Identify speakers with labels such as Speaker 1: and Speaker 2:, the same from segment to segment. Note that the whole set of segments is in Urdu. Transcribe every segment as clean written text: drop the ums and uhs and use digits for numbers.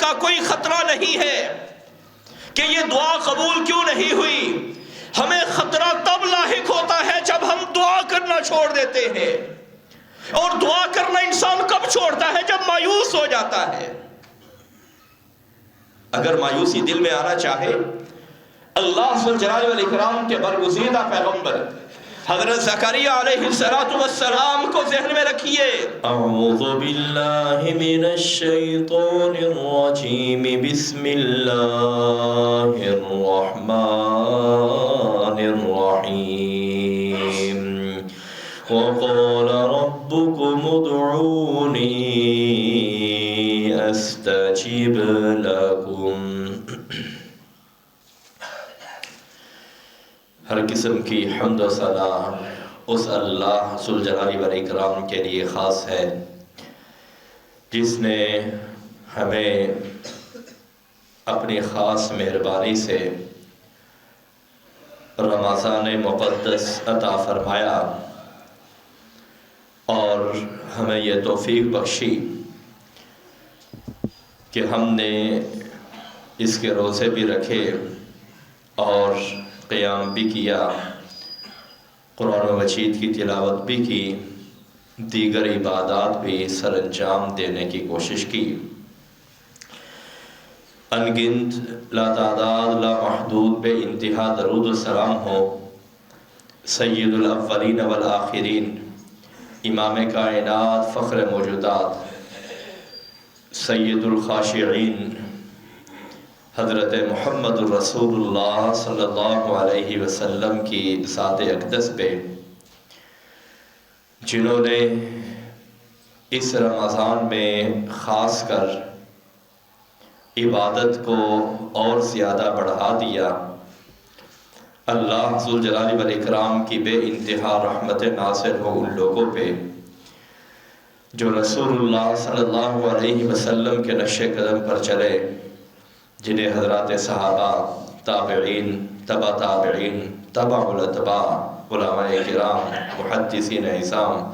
Speaker 1: کا کوئی خطرہ نہیں ہے کہ یہ دعا قبول کیوں نہیں ہوئی. ہمیں خطرہ تب لاحق ہوتا ہے جب ہم دعا کرنا چھوڑ دیتے ہیں. اور دعا کرنا انسان کب چھوڑتا ہے؟ جب مایوس ہو جاتا ہے. اگر مایوسی دل میں آنا چاہے، اللہ ذوالجلال والاکرام کے برگزیدہ پیغمبر حضرت زکریا علیہ السلام کو ذہن میں رکھیے. اعوذ باللہ من الشیطان الرجیم، بسم اللہ الرحمن الرحیم. وقال ربكم ادعوني استجب لكم. ہر قسم کی حمد و ثنا اس اللہ ذوالجلال والاکرام کے لیے خاص ہے جس نے ہمیں اپنی خاص مہربانی سے رمضان مقدس عطا فرمایا اور ہمیں یہ توفیق بخشی کہ ہم نے اس کے روزے بھی رکھے اور قیام بھی کیا، قرآن مجید کی تلاوت بھی کی، دیگر عبادات بھی سر انجام دینے کی کوشش کی. انگنت لا تعداد لا محدود بے انتہا درود و سلام ہو سید الاولین والآخرین، امام کائنات، فخر موجودات، سید الخاشعین حضرت محمد الرسول اللہ صلی اللہ علیہ وسلم کی ذات اقدس پہ، جنہوں نے اس رمضان میں خاص کر عبادت کو اور زیادہ بڑھا دیا. اللہ ذوالجلال والاکرام کی بے انتہا رحمت نازل ہو ان لوگوں پہ جو رسول اللہ صلی اللہ علیہ وسلم کے نقش قدم پر چلے، جنہیں حضرات صحابہ، تابعین، تبع تابعین، تبع الاتباع، علماء کرام، محدثین عظام،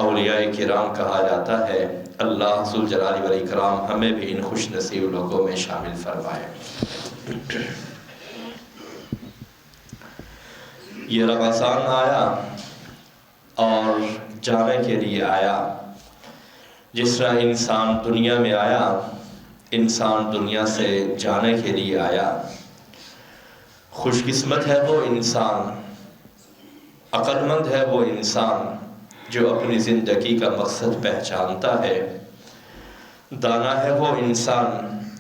Speaker 1: اولیاء کرام کہا جاتا ہے. اللہ ذوالجلال والاکرام ہمیں بھی ان خوش نصیب لوگوں میں شامل فرمائے. یہ رمضان آیا اور جانے کے لیے آیا. جس طرح انسان دنیا میں آیا، انسان دنیا سے جانے کے لیے آیا. خوش قسمت ہے وہ انسان، عقل مند ہے وہ انسان جو اپنی زندگی کا مقصد پہچانتا ہے. دانا ہے وہ انسان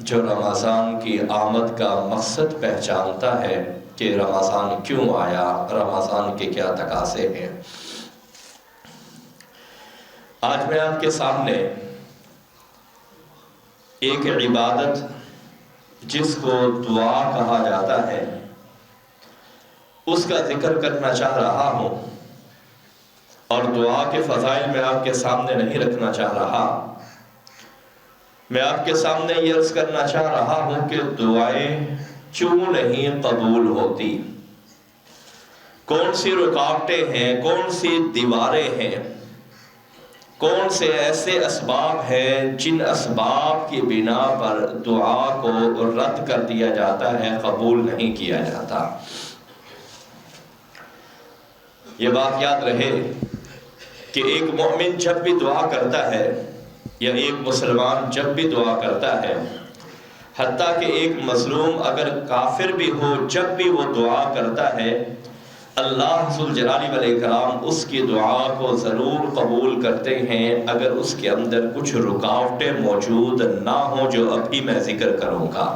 Speaker 1: جو رمضان کی آمد کا مقصد پہچانتا ہے کہ رمضان کیوں آیا، رمضان کے کیا تقاضے ہیں. آج میں آپ کے سامنے ایک عبادت جس کو دعا کہا جاتا ہے اس کا ذکر کرنا چاہ رہا ہوں، اور دعا کے فضائل میں آپ کے سامنے نہیں رکھنا چاہ رہا. میں آپ کے سامنے یہ عرض کرنا چاہ رہا ہوں کہ دعائیں کیوں نہیں قبول ہوتی، کون سی رکاوٹیں ہیں، کون سی دیواریں ہیں، کون سے ایسے اسباب ہیں جن اسباب کی بنا پر دعا کو رد کر دیا جاتا ہے، قبول نہیں کیا جاتا. یہ بات یاد رہے کہ ایک مومن جب بھی دعا کرتا ہے یا ایک مسلمان جب بھی دعا کرتا ہے، حتیٰ کہ ایک مظلوم اگر کافر بھی ہو، جب بھی وہ دعا کرتا ہے، اللہ ذوالجلال والاکرام اس کی دعا کو ضرور قبول کرتے ہیں اگر اس کے اندر کچھ رکاوٹیں موجود نہ ہوں جو ابھی میں ذکر کروں گا.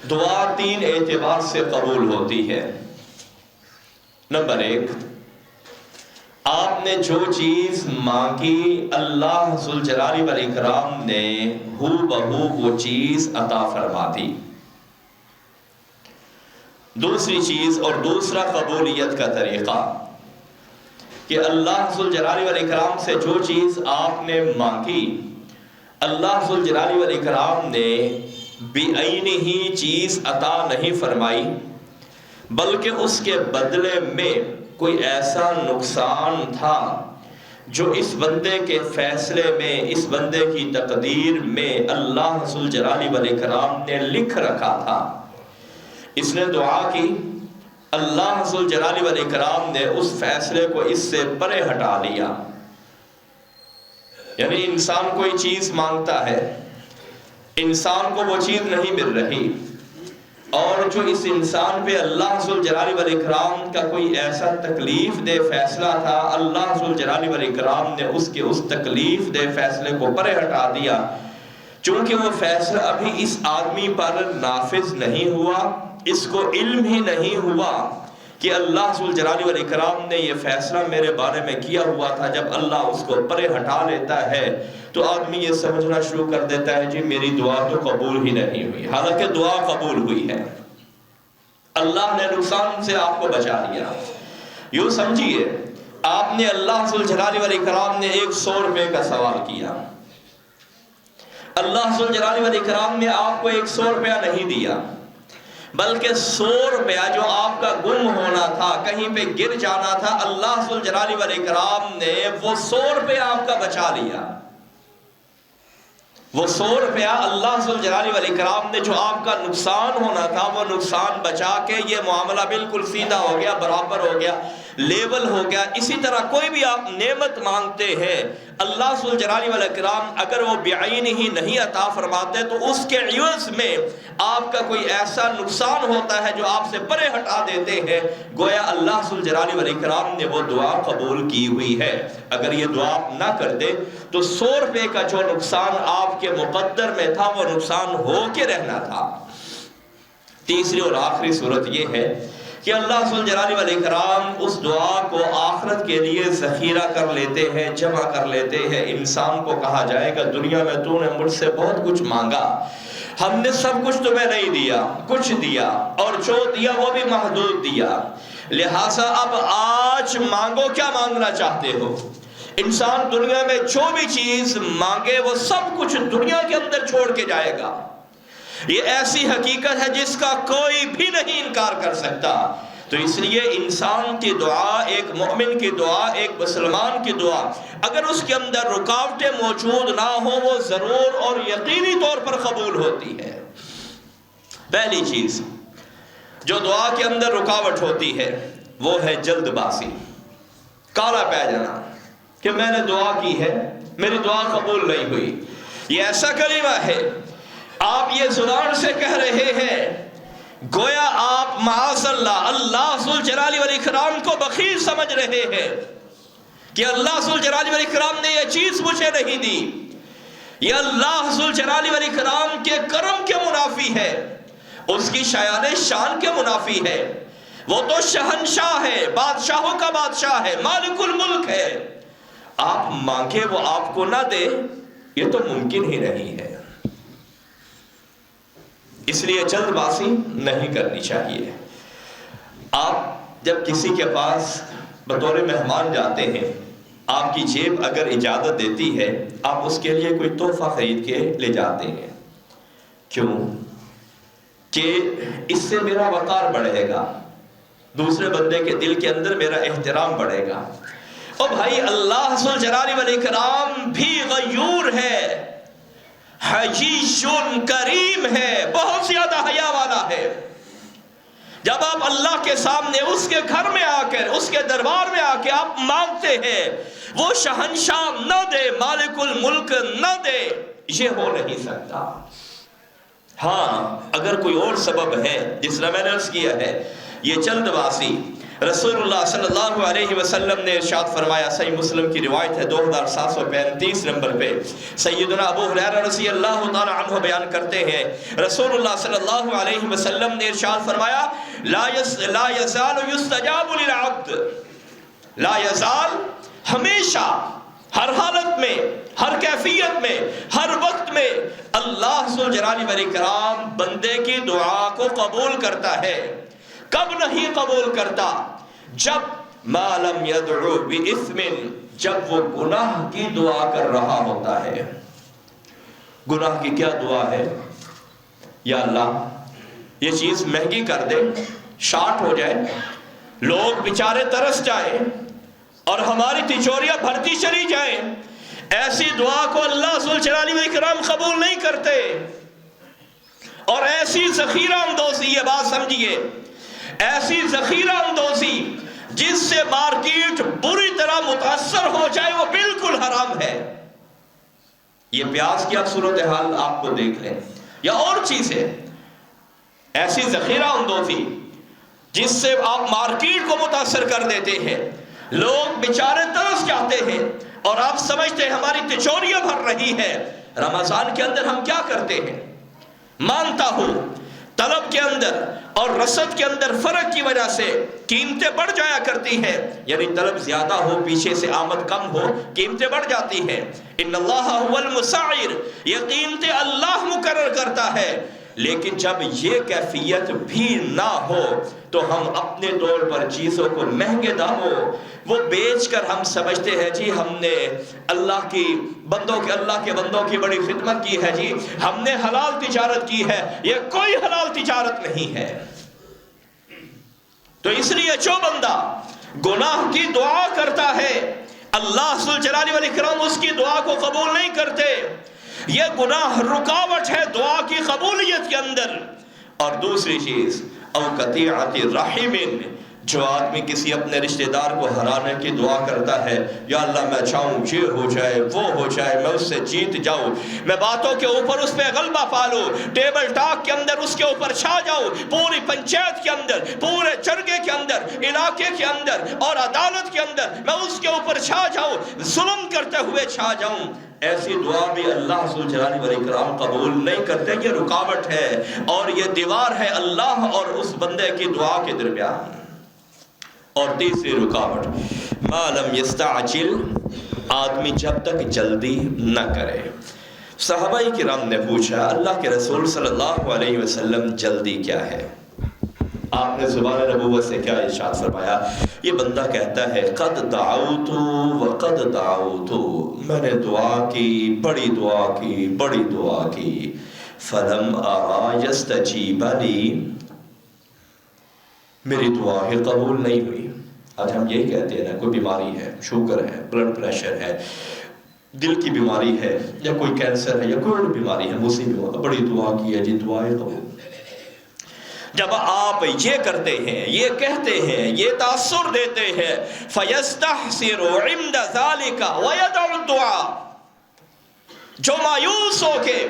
Speaker 1: دعا 3 اعتبار سے قبول ہوتی ہے. نمبر 1، آپ نے جو چیز مانگی اللہ ذوالجلال والاکرام نے ہو بہو وہ چیز عطا فرما دی. دوسری چیز اور دوسرا قبولیت کا طریقہ کہ اللہ ذوالجلال والاکرام سے جو چیز آپ نے مانگی، اللہ ذوالجلال والاکرام نے بعینہ چیز عطا نہیں فرمائی، بلکہ اس کے بدلے میں کوئی ایسا نقصان تھا جو اس بندے کے فیصلے میں، اس بندے کی تقدیر میں اللہ ذوالجلال والاکرام نے لکھ رکھا تھا۔ اس نے دعا کی، اللہ ذوالجلال والاکرام نے اس فیصلے کو اس سے پرے ہٹا لیا۔ یعنی انسان کوئی چیز مانگتا ہے، انسان کو وہ چیز نہیں مل رہی، اور جو اس انسان پہ اللہ ذوالجلال والاکرام کا کوئی ایسا تکلیف دہ فیصلہ تھا، اللہ ذوالجلال والاکرام نے اس کے اس تکلیف دہ فیصلے کو پرے ہٹا دیا۔ چونکہ وہ فیصلہ ابھی اس آدمی پر نافذ نہیں ہوا، اس کو علم ہی نہیں ہوا کہ اللہ ذوالجلال والاکرام نے یہ فیصلہ میرے بارے میں کیا ہوا تھا۔ جب اللہ اس کو پرے ہٹا لیتا ہے تو آدمی یہ سمجھنا شروع کر دیتا ہے جی میری دعا تو قبول ہی نہیں ہوئی، حالانکہ دعا قبول ہوئی ہے۔ اللہ نے نقصان سے آپ کو بچا لیا۔ یوں سمجھیے آپ نے اللہ ذوالجلال والاکرام نے 100 روپے کا سوال کیا، اللہ ذوالجلال والاکرام نے آپ کو 100 روپیہ نہیں دیا، بلکہ 100 روپیہ جو آپ کا گم ہونا تھا، کہیں پہ گر جانا تھا، اللہ ذوالجلال والاکرام نے وہ 100 روپیہ آپ کا بچا لیا۔ وہ 100 روپیہ اللہ ذوالجلال والاکرام نے جو آپ کا نقصان ہونا تھا وہ نقصان بچا کے یہ معاملہ بالکل سیدھا ہو گیا، برابر ہو گیا، لیول ہو گیا۔ اسی طرح کوئی بھی آپ نعمت مانگتے ہیں، اللہ ذوالجلال والاکرام اگر وہ بعین ہی نہیں عطا فرماتے تو اس کے عوض میں آپ کا کوئی ایسا نقصان ہوتا ہے جو آپ سے پرے ہٹا دیتے ہیں، گویا اللہ ذوالجلال والاکرام نے وہ دعا قبول کی ہوئی ہے۔ اگر یہ دعا نہ کرتے تو 100 روپے کا جو نقصان آپ کے مقدر میں تھا وہ نقصان ہو کے رہنا تھا۔ تیسری اور آخری صورت یہ ہے کہ اللہ ذوالجلال والاکرام اس دعا کو آخرت کے لیے ذخیرہ کر لیتے ہیں، جمع کر لیتے ہیں۔ انسان کو کہا جائے گا دنیا میں تو نے مجھ سے بہت کچھ مانگا، ہم نے سب کچھ تمہیں نہیں دیا، کچھ دیا، اور جو دیا وہ بھی محدود دیا، لہٰذا اب آج مانگو، کیا مانگنا چاہتے ہو؟ انسان دنیا میں جو بھی چیز مانگے وہ سب کچھ دنیا کے اندر چھوڑ کے جائے گا۔ یہ ایسی حقیقت ہے جس کا کوئی بھی نہیں انکار کر سکتا۔ تو اس لیے انسان کی دعا، ایک مومن کی دعا، ایک مسلمان کی دعا، اگر اس کے اندر رکاوٹیں موجود نہ ہوں وہ ضرور اور یقینی طور پر قبول ہوتی ہے۔ پہلی چیز جو دعا کے اندر رکاوٹ ہوتی ہے وہ ہے جلد بازی، کالا پہ جانا کہ میں نے دعا کی ہے، میری دعا قبول نہیں ہوئی۔ یہ ایسا کلمہ ہے آپ یہ زبان سے کہہ رہے ہیں گویا آپ معاذ اللہ اللہ ذوالجلال والاکرام کو بخیل سمجھ رہے ہیں کہ اللہ ذوالجلال والاکرام نے یہ چیز مجھے نہیں دی، یہ اللہ ذوالجلال والاکرام کے کرم کے منافی ہے، اس کی شایان شان کے منافی ہے۔ وہ تو شہنشاہ ہے، بادشاہوں کا بادشاہ ہے، مالک الملک ہے، آپ مانگے وہ آپ کو نہ دے، یہ تو ممکن ہی نہیں ہے۔ اس لیے جلد بازی نہیں کرنی چاہیے۔ آپ جب کسی کے پاس بطور مہمان جاتے ہیں، آپ کی جیب اگر اجازت دیتی ہے آپ اس کے لیے کوئی تحفہ خرید کے لے جاتے ہیں، کیوں؟ کہ اس سے میرا وقار بڑھے گا، دوسرے بندے کے دل کے اندر میرا احترام بڑھے گا۔ اور بھائی اللہ ذوالجلال والاکرام بھی غیور ہے، حجیج کریم ہے، بہت زیادہ حیا والا ہے۔ جب آپ اللہ کے سامنے اس کے گھر میں آ کر، اس کے دربار میں آ کے آپ مانگتے ہیں، وہ شہنشاہ نہ دے، مالک الملک نہ دے، یہ ہو نہیں سکتا۔ ہاں اگر کوئی اور سبب ہے، جس طرح میں نے عرض کیا ہے، یہ جلد بازی، رسول اللہ صلی اللہ علیہ وسلم نے ارشاد فرمایا، صحیح مسلم کی روایت ہے 2735 نمبر پہ، سیدنا ابو ہریرہ رضی اللہ تعالی عنہ بیان کرتے ہیں، رسول اللہ صلی اللہ علیہ وسلم نے ارشاد فرمایا، لا یزال یستجاب للعبد، لا یزال، ہمیشہ، ہر حالت میں، ہر کیفیت میں، ہر وقت میں اللہ ذوالجلال والاکرام بندے کی دعا کو قبول کرتا ہے۔ کب نہیں قبول کرتا؟ جب ما لم یدعو بإثم، جب وہ گناہ کی دعا کر رہا ہوتا ہے۔ گناہ کی کیا دعا ہے؟ یا اللہ یہ چیز مہنگی کر دے، شارٹ ہو جائے، لوگ بیچارے ترس جائیں، اور ہماری تجوریاں بھرتی چلی جائیں، ایسی دعا کو اللہ ذو الجلال والاکرام قبول نہیں کرتے۔ اور ایسی ذخیرہ اندوزی، یہ بات سمجھیے، ایسی ذخیرہ اندوزی جس سے مارکیٹ بری طرح متاثر ہو جائے، وہ بالکل حرام ہے۔ یہ پیاز کی آپ صورتحال آپ کو دیکھ لیں یا اور چیزیں، ایسی ذخیرہ اندوزی جس سے آپ مارکیٹ کو متاثر کر دیتے ہیں، لوگ بیچارے ترس جاتے ہیں اور آپ سمجھتے ہیں ہماری تجوریاں بھر رہی ہے۔ رمضان کے اندر ہم کیا کرتے ہیں؟ مانتا ہوں طلب کے اندر اور رسد کے اندر فرق کی وجہ سے قیمتیں بڑھ جایا کرتی ہیں، یعنی طلب زیادہ ہو، پیچھے سے آمد کم ہو، قیمتیں بڑھ جاتی ہیں۔ ان اللہ هو المسعر، یہ قیمتیں اللہ مقرر کرتا ہے۔ لیکن جب یہ کیفیت بھی نہ ہو تو ہم اپنے طور پر چیزوں کو مہنگے داموں وہ بیچ کر ہم سمجھتے ہیں جی ہم نے اللہ کے بندوں کی بڑی خدمت کی ہے، جی ہم نے حلال تجارت کی ہے۔ یہ کوئی حلال تجارت نہیں ہے۔ تو اس لیے جو بندہ گناہ کی دعا کرتا ہے، اللہ ذو الجلال والاکرام اس کی دعا کو قبول نہیں کرتے۔ یہ گناہ رکاوٹ ہے دعا کی قبولیت کے اندر۔ اور دوسری چیز، او قطیعۃ الرحم، جو آدمی کسی اپنے رشتہ دار کو ہرانے کی دعا کرتا ہے، یا اللہ میں چاہوں یہ ہو جائے وہ ہو جائے، میں اس سے جیت جاؤں، میں باتوں کے اوپر اس پہ غلبہ پالوں، ٹیبل ٹاک کے اندر اس کے اوپر چھا جاؤں، پوری پنچایت کے اندر، پورے جرگے کے اندر، علاقے کے اندر اور عدالت کے اندر میں اس کے اوپر چھا جاؤں، ظلم کرتے ہوئے چھا جاؤں۔ ایسی دعا بھی اللہ ذو الجلال والاکرام قبول نہیں کرتے۔ یہ رکاوٹ ہے اور یہ دیوار ہے اللہ اور اس بندے کی دعا کے درمیان۔ اور تیسری رکاوٹ، ما لم یستعجل، آدمی جب تک جلدی نہ کرے۔ صحابہ کرام نے پوچھا اللہ کے رسول صلی اللہ علیہ وسلم جلدی کیا ہے؟ آپ نے زبان نبوت سے کیا ارشاد فرمایا؟ یہ بندہ کہتا ہے قد دعوت وقد دعوت، میں نے دعا کی، بڑی دعا کی، فلم ارا یستجیب لی، میری دعا ہی قبول نہیں ہوئی۔ آج ہم یہی کہتے ہیں نا، کوئی بیماری ہے، شوگر ہے، بلڈ پریشر ہے، دل کی بیماری ہے، یا کوئی کینسر ہے، یا کوئی بیماری ہے، مصیبت، بڑی دعا کی ہے جی، دعائیں قبول۔ جب آپ یہ کرتے ہیں، یہ کہتے ہیں، یہ تاثر دیتے ہیں، فَيَسْتَحْسِرُ عِنْدَ ذَلِكَ وَيَدَعُ الدُّعَا، جو مایوس ہو کے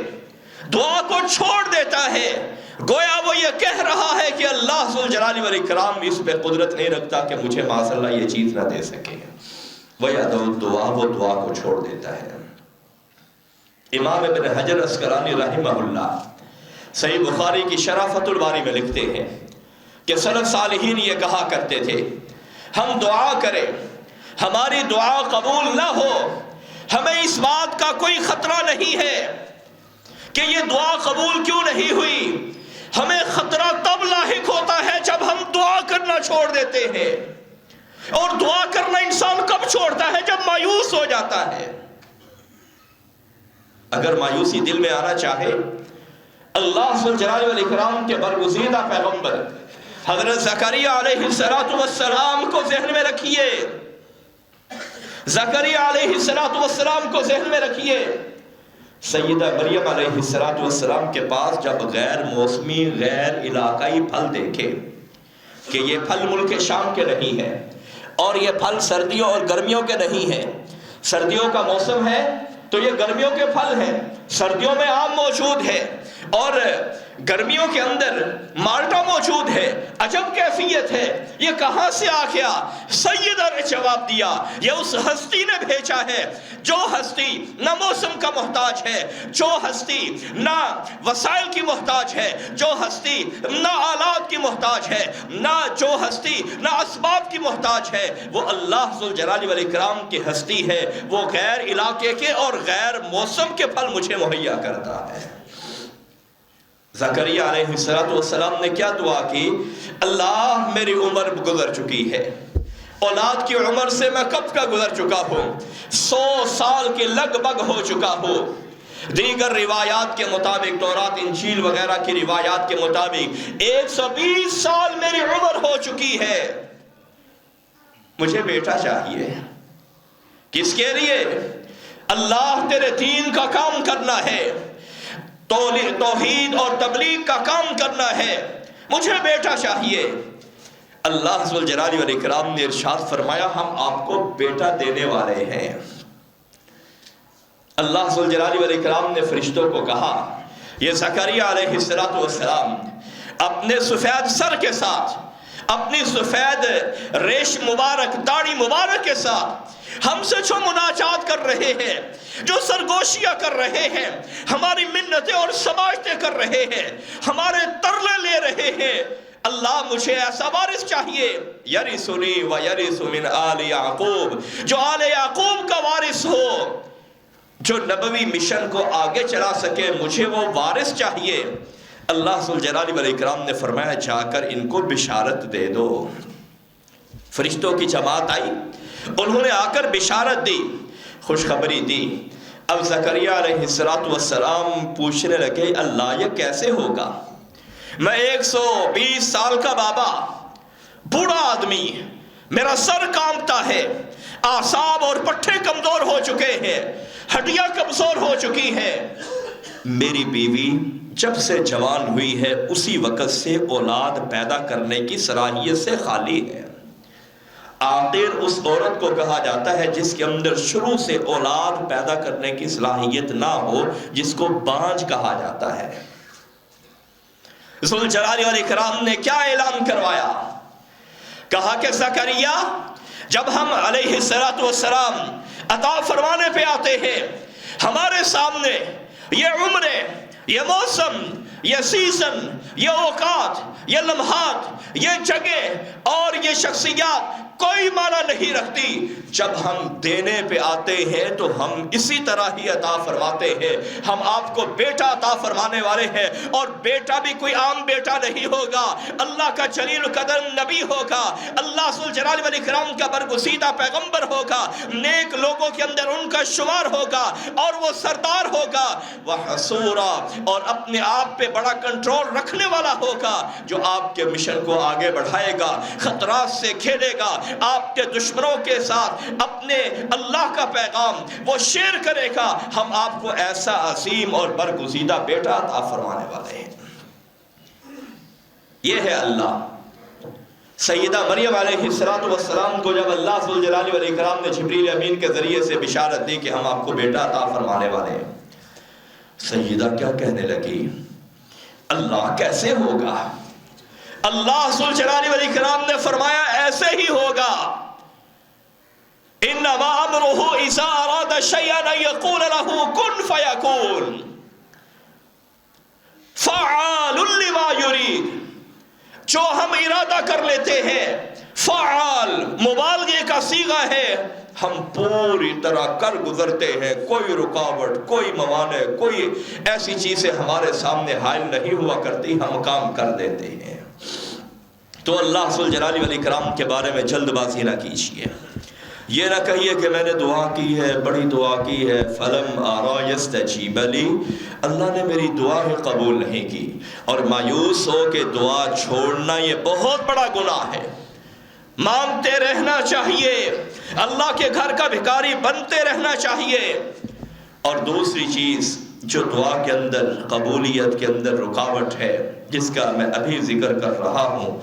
Speaker 1: دعا کو چھوڑ دیتا ہے، گویا وہ یہ کہہ رہا ہے کہ اللہ ذو الجلال والاکرام اس پہ قدرت نہیں رکھتا کہ مجھے معاذ اللہ یہ چیز نہ دے سکے۔ وَيَدَعُ الدُّعَا، وہ دعا کو چھوڑ دیتا ہے۔ امام ابن حجر عسقلانی رحمہ اللہ صحیح بخاری کی شرح فتح الباری میں لکھتے ہیں کہ سلف صالحین یہ کہا کرتے تھے، ہم دعا کریں، ہماری دعا قبول نہ ہو، ہمیں اس بات کا کوئی خطرہ نہیں ہے کہ یہ دعا قبول کیوں نہیں ہوئی، ہمیں خطرہ تب لاحق ہوتا ہے جب ہم دعا کرنا چھوڑ دیتے ہیں۔ اور دعا کرنا انسان کب چھوڑتا ہے؟ جب مایوس ہو جاتا ہے۔ اگر مایوسی دل میں آنا چاہے، اللہ ذو الجلال والاکرام کے برگزیدہ پیغمبر حضرت زکریہ علیہ السلام کو ذہن میں رکھیے، زکریہ علیہ السلام کو ذہن میں رکھیے۔ سیدہ مریم علیہ السلام کے پاس جب غیر موسمی، غیر علاقائی پھل دیکھے کہ یہ پھل ملک شام کے نہیں ہیں اور یہ پھل سردیوں اور گرمیوں کے نہیں ہیں، سردیوں کا موسم ہے تو یہ گرمیوں کے پھل ہیں، سردیوں میں آم موجود ہے اور گرمیوں کے اندر مالٹا موجود ہے، عجب کیفیت ہے، یہ کہاں سے آ گیا؟ سیدہ نے جواب دیا، یہ اس ہستی نے بھیجا ہے جو ہستی نہ موسم کا محتاج ہے، جو ہستی نہ وسائل کی محتاج ہے، جو ہستی نہ آلات کی محتاج ہے، جو ہستی نہ اسباب کی محتاج ہے، وہ اللہ ذو الجلال والاکرام کی ہستی ہے، وہ غیر علاقے کے اور غیر موسم کے پھل مجھے مہیا کرتا ہے۔ زکریا علیہ السلام نے کیا دعا کی؟ اللہ میری عمر گزر چکی ہے، اولاد کی عمر سے میں کب کا گزر چکا ہوں، 100 سال کے لگ بھگ ہو چکا ہوں۔ دیگر روایات کے مطابق، تورات انجیل وغیرہ کی روایات کے مطابق 120 سال میری عمر ہو چکی ہے، مجھے بیٹا چاہیے۔ کس کے لیے؟ اللہ تیرے دین کا کام کرنا ہے، توحید اور تبلیغ کا کام کرنا ہے، مجھے بیٹا چاہیے۔ اللہ ذوالجلال والاکرام نے ارشاد فرمایا ہم آپ کو بیٹا دینے والے ہیں۔ اللہ ذوالجلال والاکرام نے فرشتوں کو کہا یہ زکریا علیہ السلام اپنے سفید سر کے ساتھ، اپنی سفید ریش مبارک، داڑھی مبارک کے ساتھ ہم سے جو مناجات کر رہے ہیں، جو سرگوشیاں کر رہے ہیں، ہماری منتیں اور سماجتیں کر رہے ہیں، ہمارے ترلے لے رہے ہیں، اللہ مجھے ایسا وارث چاہیے یرثنی و یرث من آل یعقوب، جو آل یعقوب کا وارث ہو، جو نبوی مشن کو آگے چلا سکے، مجھے وہ وارث چاہیے۔ اللہ ذوالجلال والاکرام نے فرمایا جا کر ان کو بشارت دے دو۔ فرشتوں کی جماعت آئی، انہوں نے آ کر بشارت دی، خوشخبری دی۔ اب زکریا علیہ السلام پوچھنے لگے اللہ یہ کیسے ہوگا؟ میں 120 سال کا بابا، بوڑھا آدمی، میرا سر کانپتا ہے، اعصاب اور پٹھے کمزور ہو چکے ہیں، ہڈیاں کمزور ہو چکی ہیں، میری بیوی جب سے جوان ہوئی ہے اسی وقت سے اولاد پیدا کرنے کی صلاحیت سے خالی ہے۔ عاقر اس عورت کو کہا جاتا ہے جس کے اندر شروع سے اولاد پیدا کرنے کی صلاحیت نہ ہو، جس کو بانجھ کہا جاتا ہے۔ ذوالجلال والاکرام نے کیا اعلان کروایا؟ کہا کہ زکریا جب ہم علیہ السلام عطا فرمانے پہ آتے ہیں، ہمارے سامنے یہ عمریں، یہ موسم، یہ سیزن، یہ اوقات، یہ لمحات، یہ جگہ اور یہ شخصیات کوئی معنی نہیں رکھتی۔ جب ہم دینے پہ آتے ہیں تو ہم اسی طرح ہی عطا فرماتے ہیں۔ ہم آپ کو بیٹا عطا فرمانے والے ہیں، اور بیٹا بھی کوئی عام بیٹا نہیں ہوگا، اللہ کا جلیل القدر نبی ہوگا، اللہ ذوالجلال والاکرام کا برگزیدہ پیغمبر ہوگا، نیک لوگوں کے اندر ان کا شمار ہوگا، اور وہ سردار ہوگا، وہ حصورا اور اپنے آپ پہ بڑا کنٹرول رکھنے والا ہوگا، جو آپ کے مشن کو آگے بڑھائے گا، خطرات سے کھیلے گا، آپ کے دشمنوں کے ساتھ اپنے اللہ کا پیغام وہ شیئر کرے گا۔ ہم آپ کو ایسا عظیم اور برگزیدہ بیٹا عطا فرمانے والے ہیں۔ یہ ہے اللہ۔ سیدہ مریم علیہ السلام کو جب اللہ ذوالجلال والاکرام نے جبریل امین کے ذریعے سے بشارت دی کہ ہم آپ کو بیٹا عطا فرمانے والے ہیں، سیدہ کیا کہنے لگی؟ اللہ کیسے ہوگا؟ اللہ ذوالجلال والاکرام نے فرمایا ایسے ہی ہوگا، انما امرہ اذا اراد شیئا ان یقول له کن فیکون فعال لما یرید۔ جو ہم ارادہ کر لیتے ہیں، فعال مبالغے کا صیغہ ہے، ہم پوری طرح کر گزرتے ہیں، کوئی رکاوٹ، کوئی موانع، کوئی ایسی چیزیں ہمارے سامنے حائل نہیں ہوا کرتی، ہم کام کر دیتے ہیں۔ تو اللہ ذوالجلال والاکرام کے بارے میں جلد بازی نہ کیجیے، یہ نہ کہیے کہ میں نے دعا کی ہے، بڑی دعا کی ہے، فلم آرا یستجیب لی، اللہ نے میری دعا ہی قبول نہیں کی، اور مایوس ہو کہ دعا چھوڑنا یہ بہت بڑا گناہ ہے۔ مانگتے رہنا چاہیے، اللہ کے گھر کا بھکاری بنتے رہنا چاہیے۔ اور دوسری چیز جو دعا کے اندر، قبولیت کے اندر رکاوٹ ہے، جس کا میں ابھی ذکر کر رہا ہوں،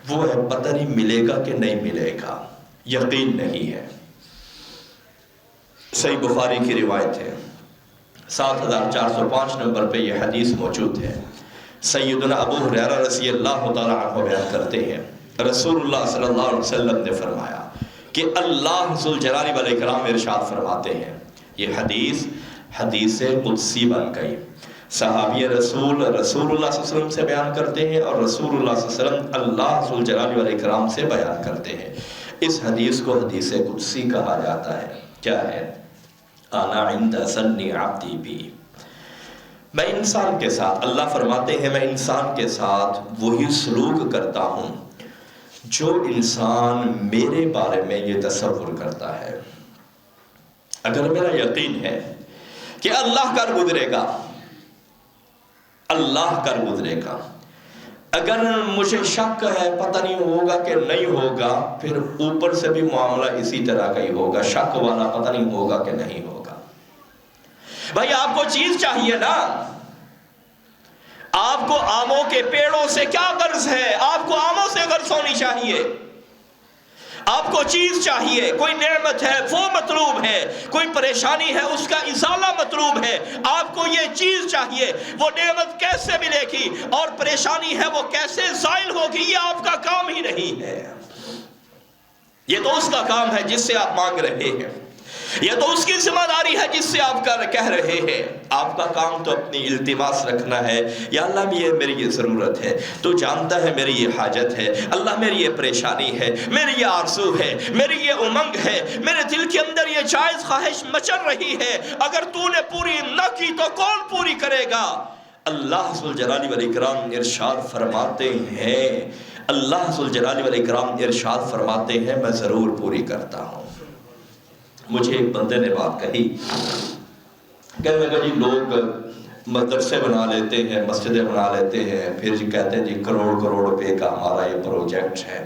Speaker 1: وہ ہے پتہ نہیں ملے گا کہ نہیں ملے گا، یقین نہیں ہے۔ صحیح بخاری کی روایت ہے، 7405 نمبر پہ یہ حدیث موجود ہے۔ سیدنا ابو ہریرہ رضی اللہ تعالیٰ عنہ بیان کرتے ہیں، رسول اللہ صلی اللہ علیہ وسلم نے فرمایا کہ اللہ ذوالجلال والاکرام ارشاد فرماتے ہیں، یہ حدیث قدسی بن گئی، صحابی رسول اللہ صلی اللہ علیہ وسلم سے بیان کرتے ہیں، اور رسول اللہ صلی اللہ علیہ وسلم اللہ ذوالجلال والاکرام سے بیان کرتے ہیں۔ اس حدیث کو حدیث قدسی کہا جاتا ہے۔ کیا ہے؟ انا عند ظن عبدی بی، میں انسان کے ساتھ، اللہ فرماتے ہیں میں انسان کے ساتھ وہی سلوک کرتا ہوں جو انسان میرے بارے میں یہ تصور کرتا ہے۔ اگر میرا یقین ہے کہ اللہ کر گزرے گا، اللہ کر گزرے گا، اگر مجھے شک ہے پتہ نہیں ہوگا کہ نہیں ہوگا، پھر اوپر سے بھی معاملہ اسی طرح کا ہی ہوگا، شک والا پتہ نہیں ہوگا کہ نہیں ہوگا۔ بھائی آپ کو چیز چاہیے نا، آپ کو آموں کے پیڑوں سے کیا غرض ہے؟ آپ کو آموں سے غرض ہونی چاہیے۔ آپ کو چیز چاہیے، کوئی نعمت ہے وہ مطلوب ہے، کوئی پریشانی ہے اس کا ازالہ مطلوب ہے، آپ کو یہ چیز چاہیے، وہ نعمت کیسے ملے گی اور پریشانی ہے وہ کیسے زائل ہوگی، یہ آپ کا کام ہی نہیں ہے۔ یہ تو اس کا کام ہے جس سے آپ مانگ رہے ہیں، یہ تو اس کی ذمہ داری ہے جس سے آپ کہہ رہے ہیں۔ آپ کا کام تو اپنی التماس رکھنا ہے، یا اللہ میری یہ ضرورت ہے، تو جانتا ہے میری یہ حاجت ہے، اللہ میری یہ پریشانی ہے، میری یہ آرزو ہے، میری یہ امنگ ہے، میرے دل کے اندر یہ جائز خواہش مچل رہی ہے، اگر تو نے پوری نہ کی تو کون پوری کرے گا؟ اللہ ذوالجلال والاکرام ارشاد فرماتے ہیں، اللہ ذوالجلال والاکرام ارشاد فرماتے ہیں میں ضرور پوری کرتا ہوں۔ مجھے ایک بندے نے بات کہی، کہنے لگا جی لوگ مدرسے بنا لیتے ہیں، مسجدیں بنا لیتے ہیں، پھر جی کہتے ہیں جی کروڑ روپے کا ہمارا یہ پروجیکٹ ہے،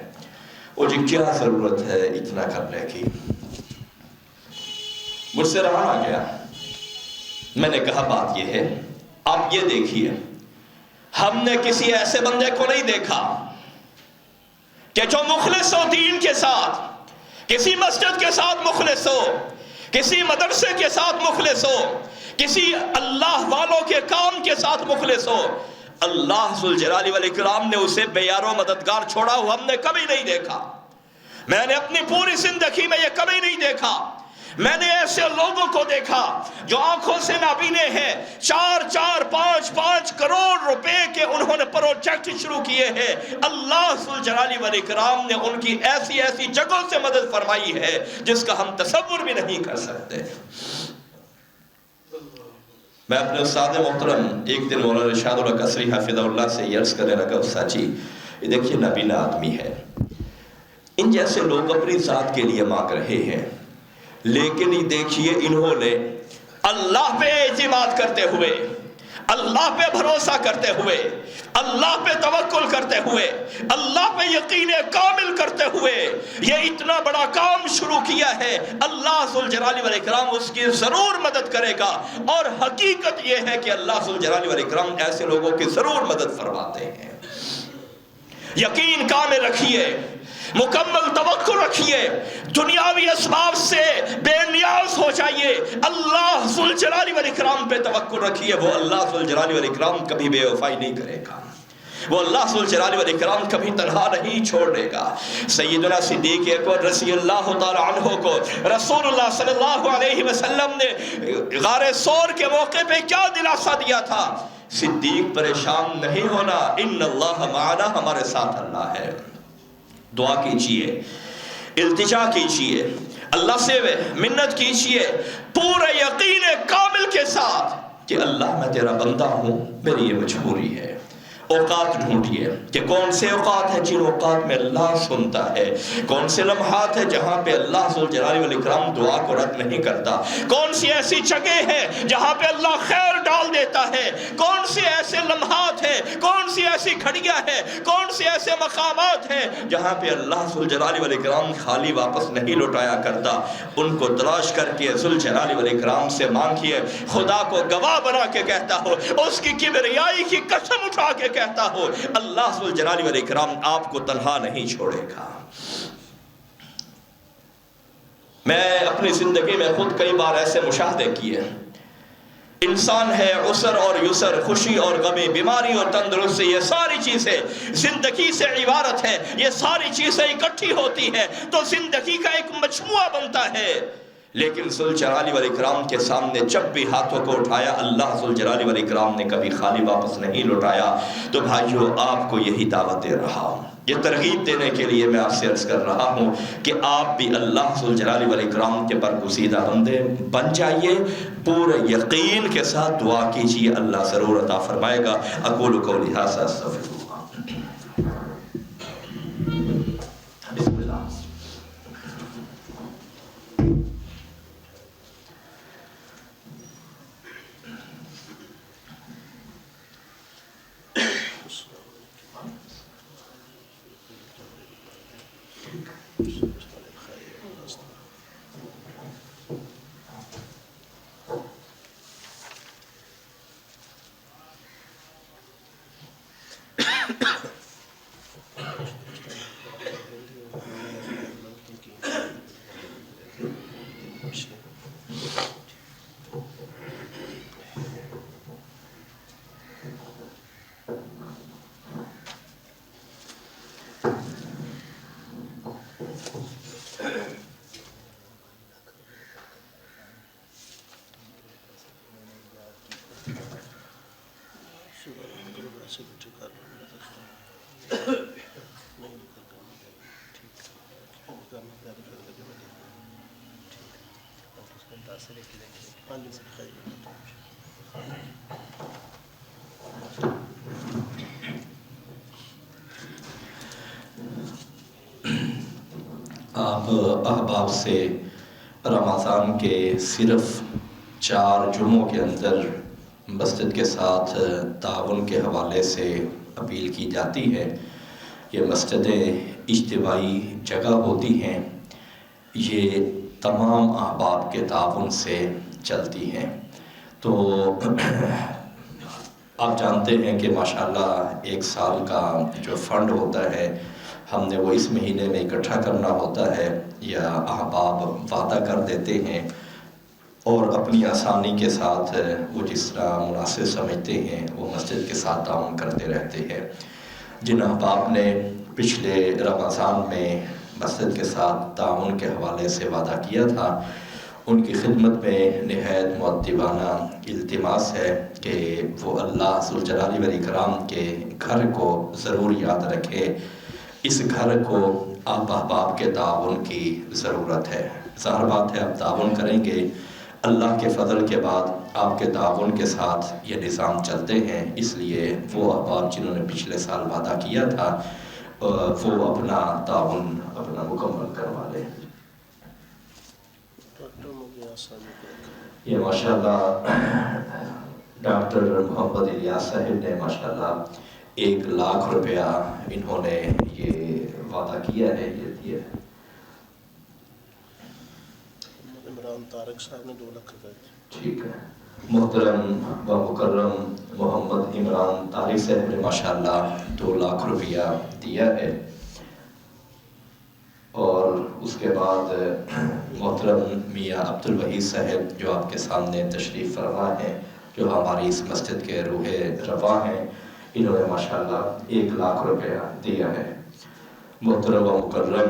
Speaker 1: وہ جی کیا ضرورت ہے اتنا کرنے کی؟ مجھ سے رہا آ گیا، میں نے کہا بات یہ ہے، آپ یہ دیکھیے، ہم نے کسی ایسے بندے کو نہیں دیکھا کہ جو مخلص ہو دین کے ساتھ، کسی مسجد کے ساتھ مخلص ہو، کسی مدرسے کے ساتھ مخلص ہو، کسی اللہ والوں کے کام کے ساتھ مخلص ہو، اللہ ذوالجلال والاکرام نے اسے بے یار و مددگار چھوڑا ہوا ہم نے کبھی نہیں دیکھا۔ میں نے اپنی پوری زندگی میں یہ کبھی نہیں دیکھا۔ میں نے ایسے لوگوں کو دیکھا جو آنکھوں سے نابینے ہیں، 4-5 کروڑ روپے کے انہوں نے پروجیکٹ شروع کیے ہیں، اللہ ذوالجلال والاکرام نے ان کی ایسی ایسی جگہوں سے مدد فرمائی ہے جس کا ہم تصور بھی نہیں کر سکتے۔ میں اپنے استاد محترم ایک دن مولانا ارشاد الحق قصری حافظہ اللہ سے یہ عرض کرنے لگا، استاد جی یہ دیکھیے نابینا آدمی ہے، ان جیسے لوگ اپنی ذات کے لیے مانگ رہے ہیں، لیکن یہ دیکھیے انہوں نے اللہ پہ اعتماد کرتے ہوئے، اللہ پہ بھروسہ کرتے ہوئے، اللہ پہ توکل کرتے ہوئے، اللہ پہ یقین کامل کرتے ہوئے یہ اتنا بڑا کام شروع کیا ہے۔ اللہ ذوالجلال والاکرام اس کی ضرور مدد کرے گا، اور حقیقت یہ ہے کہ اللہ ذوالجلال والاکرام ایسے لوگوں کی ضرور مدد فرماتے ہیں۔ یقین کامل رکھیے، مکمل توکل رکھیے، دنیاوی اسباب سے بے نیاز ہو جائیے، اللہ ذوالجلال والاکرام پہ توکل رکھیے، وہ اللہ ذوالجلال والاکرام کبھی بے وفائی نہیں کرے گا، وہ اللہ ذوالجلال والاکرام کبھی تنہا نہیں چھوڑے گا۔ سیدنا صدیق اکبر رضی اللہ تعالی عنہ کو رسول اللہ صلی اللہ علیہ وسلم نے غار ثور کے موقع پہ کیا دلاسا دیا تھا؟ صدیق پریشان نہیں ہونا، ان اللہ معنا، ہمارے ساتھ اللہ ہے۔ دعا کیجئے، التجا کیجئے، اللہ سے منت کیجئے پورے یقین کامل کے ساتھ کہ اللہ میں تیرا بندہ ہوں، میری یہ مجبوری ہے۔ اوقات ڈھونڈیے کہ کون سے اوقات ہیں جن اوقات میں اللہ سنتا ہے، کون سے لمحات ہیں جہاں پہ اللہ ذوالجلال والاکرام دعا کو رد نہیں کرتا، کون سی ایسی جگہ ہیں جہاں پہ اللہ خیر ڈال دیتا ہے، کون سے ایسے لمحات ہیں، کون سی ایسی گھڑیاں ہیں، کون سے ایسے مقامات ہیں جہاں پہ اللہ ذوالجلال والاکرام خالی واپس نہیں لوٹایا کرتا۔ ان کو تلاش کر کے ذوالجلال والاکرام سے مانگیے، خدا کو گواہ بنا کے کہتا ہو، اس کی کبریائی کی قسم اٹھا کے کہتا ہو، اللہ ذوالجلال والاکرام آپ کو تنہا نہیں چھوڑے گا۔ میں اپنی زندگی میں خود کئی بار ایسے مشاہدے کیے، انسان ہے عسر اور یسر، خوشی اور غمی، بیماری اور تندرستی، یہ ساری چیزیں زندگی سے عبارت ہے، یہ ساری چیزیں اکٹھی ہوتی ہیں تو زندگی کا ایک مجموعہ بنتا ہے۔ لیکن ذوالجلال والاکرام کے سامنے جب بھی ہاتھوں کو اٹھایا، اللہ ذوالجلال والاکرام نے کبھی خالی واپس نہیں لوٹایا۔ تو بھائیو آپ کو یہی دعوت دے رہا ہوں، یہ ترغیب دینے کے لیے میں آپ سے عرض کر رہا ہوں کہ آپ بھی اللہ ذوالجلال والاکرام کے برگزیدہ بندے بن جائیے، پورے یقین کے ساتھ دعا کیجیے، اللہ ضرور عطا فرمائے گا۔ اقول قولی ھذا استغفر اللہ۔ بسم اللہ۔ آپ احباب سے رمضان کے صرف 4 جمعوں کے اندر مسجد کے ساتھ تعاون کے حوالے سے اپیل کی جاتی ہے۔ یہ مسجدیں اجتماعی جگہ ہوتی ہیں، یہ تمام احباب کے تعاون سے چلتی ہیں۔ تو آپ جانتے ہیں کہ ماشاءاللہ 1 سال کا جو فنڈ ہوتا ہے ہم نے وہ اس مہینے میں اکٹھا کرنا ہوتا ہے، یا احباب وعدہ کر دیتے ہیں اور اپنی آسانی کے ساتھ وہ جس طرح مناسب سمجھتے ہیں وہ مسجد کے ساتھ تعاون کرتے رہتے ہیں۔ جن احباب نے پچھلے رمضان میں مسجد کے ساتھ تعاون کے حوالے سے وعدہ کیا تھا، ان کی خدمت میں نہایت مؤدبانہ التماس ہے کہ وہ اللہ ذوالجلال والاکرام کے گھر کو ضرور یاد رکھے۔ اس گھر کو آپ احباب کے تعاون کی ضرورت ہے۔ ظاہر بات ہے آپ تعاون کریں گے، اللہ کے فضل کے بعد آپ کے تعاون کے ساتھ یہ نظام چلتے ہیں، اس لیے وہ احباب جنہوں نے پچھلے سال وعدہ کیا تھا وہ اپنا تعاون اپنا مکمل کروا لیں۔ یہ ماشاءاللہ ڈاکٹر محمد الیاس صاحب نے ماشاءاللہ 1 لاکھ روپیہ انہوں نے یہ وعدہ کیا ہے، یہ دیا ہے۔
Speaker 2: عمران طارق صاحب نے 2 لاکھ روپے۔
Speaker 1: ٹھیک ہے۔ محترم و مکرم محمد عمران طارق صاحب نے ماشاءاللہ 2 لاکھ روپیہ دیا ہے، اور اس کے بعد محترم میاں عبدالوحید صاحب جو آپ کے سامنے تشریف فرما ہیں، جو ہماری اس مسجد کے روح رواں ہیں، انہوں نے ماشاءاللہ 1 لاکھ روپیہ دیا ہے۔ محترم و مکرم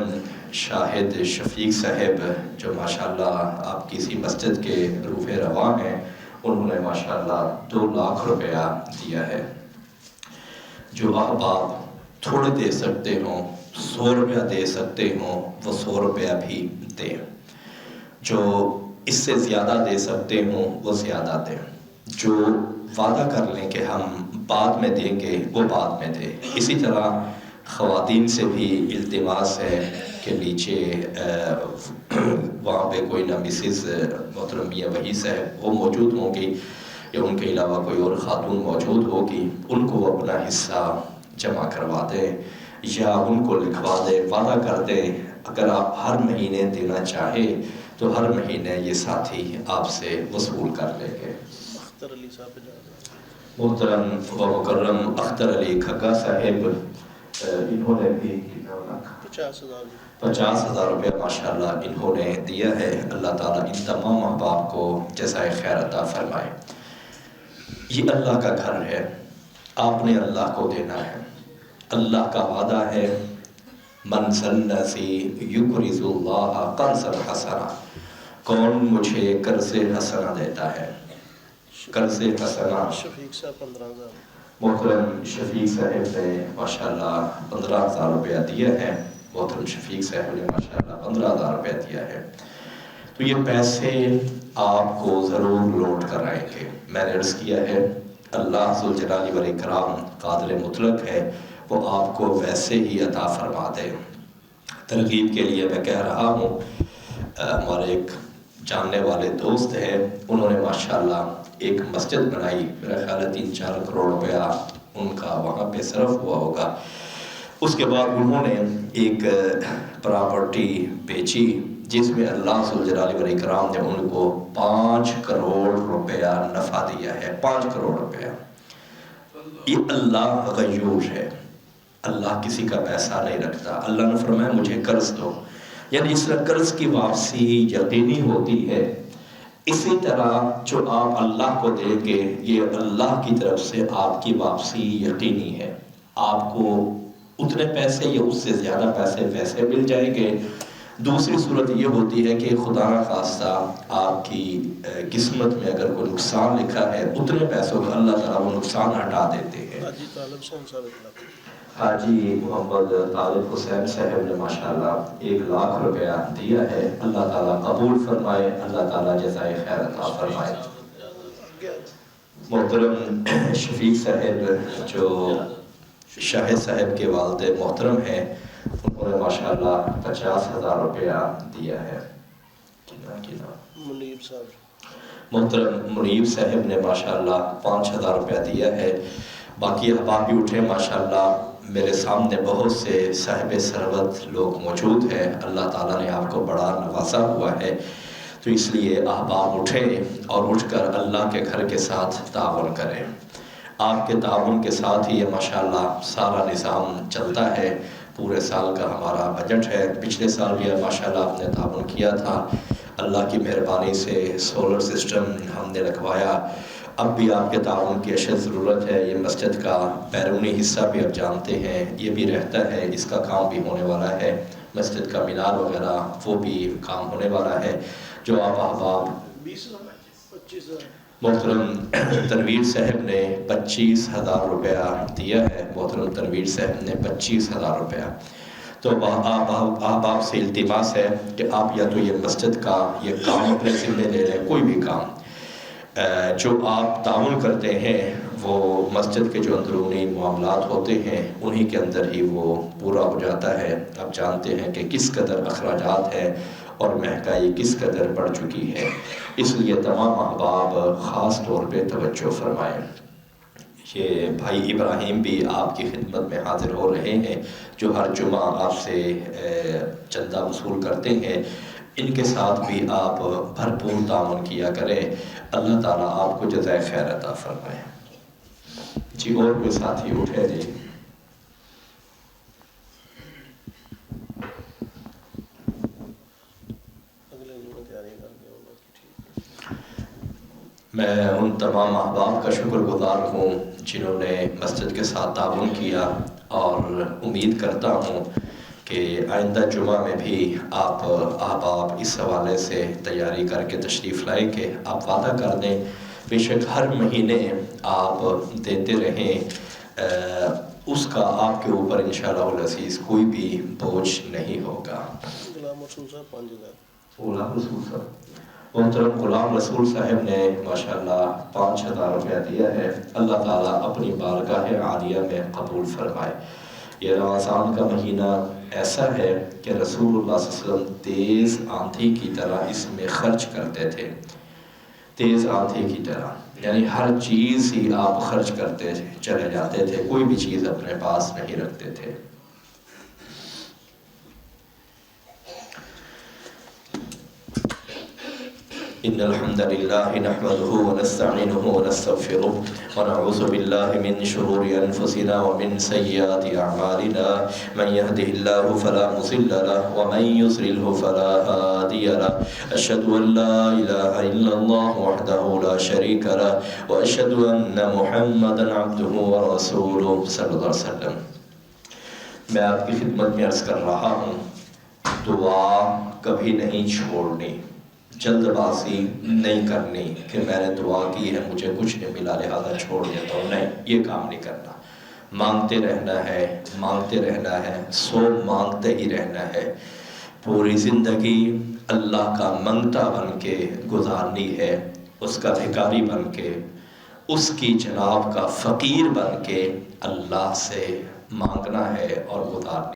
Speaker 1: شاہد شفیق صاحب جو ماشاءاللہ آپ کی اسی مسجد کے روح رواں ہیں، انہوں نے ماشاءاللہ 2 لاکھ روپیہ دیا ہے۔ جو احباب تھوڑے دے سکتے ہوں، 100 روپیہ دے سکتے ہوں، وہ 100 روپیہ بھی دیں۔ جو اس سے زیادہ دے سکتے ہوں وہ زیادہ دیں۔ جو وعدہ کر لیں کہ ہم بعد میں دیں گے وہ بعد میں دیں۔ اسی طرح خواتین سے بھی التماس ہے کہ نیچے وہاں پہ کوئی نہ مسز محترم میاں وحید صاحب وہ موجود ہوں گی، یا ان کے علاوہ کوئی اور خاتون موجود ہوگی، ان کو وہ اپنا حصہ جمع کروا دیں یا ان کو لکھوا دیں، وعدہ کر دیں۔ اگر آپ ہر مہینے دینا چاہیں تو ہر مہینے یہ ساتھی آپ سے وصول کر لیں گے۔
Speaker 2: اختر علی صاحب پہ جا
Speaker 1: محترم و مکرم اختر علی کھگا صاحب، انہوں نے بھی 50,000 روپیہ ماشاءاللہ انہوں نے دیا ہے۔ اللہ تعالیٰ ان تمام احباب کو جزائے خیر عطا فرمائے۔ یہ اللہ کا گھر ہے، آپ نے اللہ کو دینا ہے۔ اللہ کا وعدہ ہے من ذی یقرض اللہ قرضا حسنا، کون مجھے قرض حسنا دیتا ہے؟ قرض حسنا
Speaker 2: شفیق صاحب 15,000۔
Speaker 1: محترم شفیق صاحب نے ماشاءاللہ 15,000 روپیہ دیا ہے۔ محترم شفیق صاحب نے ماشاءاللہ 15,000 روپیہ دیا ہے۔ تو یہ پیسے آپ کو ضرور لوٹ کر آئیں گے۔ میں نے عرض کیا ہے اللہ ذوالجلال والاکرام قادر مطلق ہے، وہ آپ کو ویسے ہی عطا فرما دے۔ ترغیب کے لیے میں کہہ رہا ہوں، ہمارے ایک جاننے والے دوست ہیں، انہوں نے ماشاءاللہ ایک مسجد بنائی، میرا خیال ہے 3-4 کروڑ روپیہ ان کا وہاں پہ صرف ہوا ہوگا۔ اس کے بعد انہوں نے ایک پراپرٹی بیچی جس میں اللہ ذوالجلال والاکرام نے ان کو 5 کروڑ روپیہ نفع دیا ہے۔ 5 کروڑ روپیہ۔ یہ اللہ غیور ہے، اللہ کسی کا پیسہ نہیں رکھتا۔ اللہ نے فرمایا مجھے قرض دو، یعنی جس طرح قرض کی واپسی یقینی ہوتی ہے، اسی طرح جو آپ اللہ کو دیں گے یہ اللہ کی طرف سے آپ کی واپسی یقینی ہے۔ آپ کو اتنے پیسے یا اس سے زیادہ پیسے ویسے مل جائیں گے دوسری صورت یہ ہوتی ہے کہ خدا نخواستہ آپ کی قسمت میں اگر کوئی نقصان لکھا ہے اتنے پیسوں کا اللہ تعالیٰ وہ نقصان ہٹا دیتے ہیں۔
Speaker 2: حاجی طالب حسین صاحب اطلاق
Speaker 1: حاجی محمد طالب حسین صاحب نے ماشاءاللہ 1 لاکھ روپیہ دیا ہے، اللہ تعالیٰ قبول فرمائے، اللہ تعالیٰ جزائے خیر عطا فرمائے۔ محترم شفیق صاحب جو شاہد صاحب کے والد محترم ہیں، انہوں نے ماشاءاللہ 50,000 روپیہ دیا ہے۔
Speaker 2: منیب صاحب
Speaker 1: محترم منیب صاحب نے ماشاءاللہ 5,000 روپیہ دیا ہے۔ باقی احباب بھی اٹھے ماشاءاللہ، میرے سامنے بہت سے صاحب ثروت لوگ موجود ہیں، اللہ تعالیٰ نے آپ کو بڑا نوازا ہوا ہے، تو اس لیے احباب اٹھیں اور اٹھ کر اللہ کے گھر کے ساتھ تعاون کریں۔ آپ کے تعاون کے ساتھ ہی یہ ماشاءاللہ سارا نظام چلتا ہے، پورے سال کا ہمارا بجٹ ہے۔ پچھلے سال بھی ماشاءاللہ آپ نے تعاون کیا تھا، اللہ کی مہربانی سے سولر سسٹم ہم نے لگوایا۔ اب بھی آپ کے تعاون کی اشد ضرورت ہے۔ یہ مسجد کا بیرونی حصہ بھی آپ جانتے ہیں، یہ بھی رہتا ہے، اس کا کام بھی ہونے والا ہے۔ مسجد کا مینار وغیرہ وہ بھی کام ہونے والا ہے۔ جو آپ احباب
Speaker 2: 25,000
Speaker 1: محترم تنویر صاحب نے 25,000 روپیہ دیا ہے، محترم تنویر صاحب نے 25,000 روپیہ۔ تو آپ سے التماس ہے کہ آپ یا تو یہ مسجد کا یہ کام اپنے ذمہ لے لیں، کوئی بھی کام جو آپ تعاون کرتے ہیں وہ مسجد کے جو اندرونی معاملات ہوتے ہیں انہی کے اندر ہی وہ پورا ہو جاتا ہے۔ آپ جانتے ہیں کہ کس قدر اخراجات ہیں اور مہنگائی کس قدر بڑھ چکی ہے، اس لیے تمام احباب خاص طور پہ توجہ فرمائیں۔ یہ بھائی ابراہیم بھی آپ کی خدمت میں حاضر ہو رہے ہیں، جو ہر جمعہ آپ سے چندہ وصول کرتے ہیں، ان کے ساتھ بھی آپ بھرپور تعاون کیا کریں، اللہ تعالیٰ آپ کو جزائے خیر عطا فرمائے۔ جی اور کوئی ساتھی اٹھے جی۔ میں ان تمام احباب کا شکر گزار ہوں جنہوں نے مسجد کے ساتھ تعاون کیا، اور امید کرتا ہوں کہ آئندہ جمعہ میں بھی آپ احباب اس حوالے سے تیاری کر کے تشریف لائیں کہ آپ وعدہ کر دیں، بے شک ہر مہینے آپ دیتے رہیں، اس کا آپ کے اوپر انشاءاللہ العزیز کوئی بھی بوجھ نہیں ہوگا۔
Speaker 2: غلام رسول صاحب 5,000
Speaker 1: غلام رسول صاحب محترم غلام رسول صاحب نے ماشاءاللہ 5,000 روپیہ دیا ہے، اللہ تعالیٰ اپنی بارگاہ عالیہ میں قبول فرمائے۔ یہ رمضان کا مہینہ ایسا ہے کہ رسول اللہ صلی اللہ علیہ وسلم تیز آندھی کی طرح اس میں خرچ کرتے تھے، تیز آندھی کی طرح، یعنی ہر چیز ہی آپ خرچ کرتے چلے جاتے تھے، کوئی بھی چیز اپنے پاس نہیں رکھتے تھے۔ ان الحمد لله نحمده ونستعينه ونستغفره ونعوذ بالله من شرور انفسنا ومن سيئات اعمالنا، من يهده الله فلا مضل له ومن يضلل فلا هادي له، اشهد ان لا اله الا الله وحده لا شريك له واشهد ان محمدا عبده ورسوله صلی اللہ علیہ وسلم۔ میں آپ کی خدمت میں عرض کر رہا ہوں، دعا کبھی نہیں چھوڑنی، جلد بازی نہیں کرنی کہ میں نے دعا کی ہے مجھے کچھ نہیں ملا لہذا چھوڑ دیتا ہوں، نہیں، یہ کام نہیں کرنا۔ مانگتے رہنا ہے، مانگتے رہنا ہے، سو مانگتے ہی رہنا ہے، پوری زندگی اللہ کا منگتا بن کے گزارنی ہے، اس کا بھکاری بن کے، اس کی جناب کا فقیر بن کے اللہ سے مانگنا ہے اور گزارنا ہے۔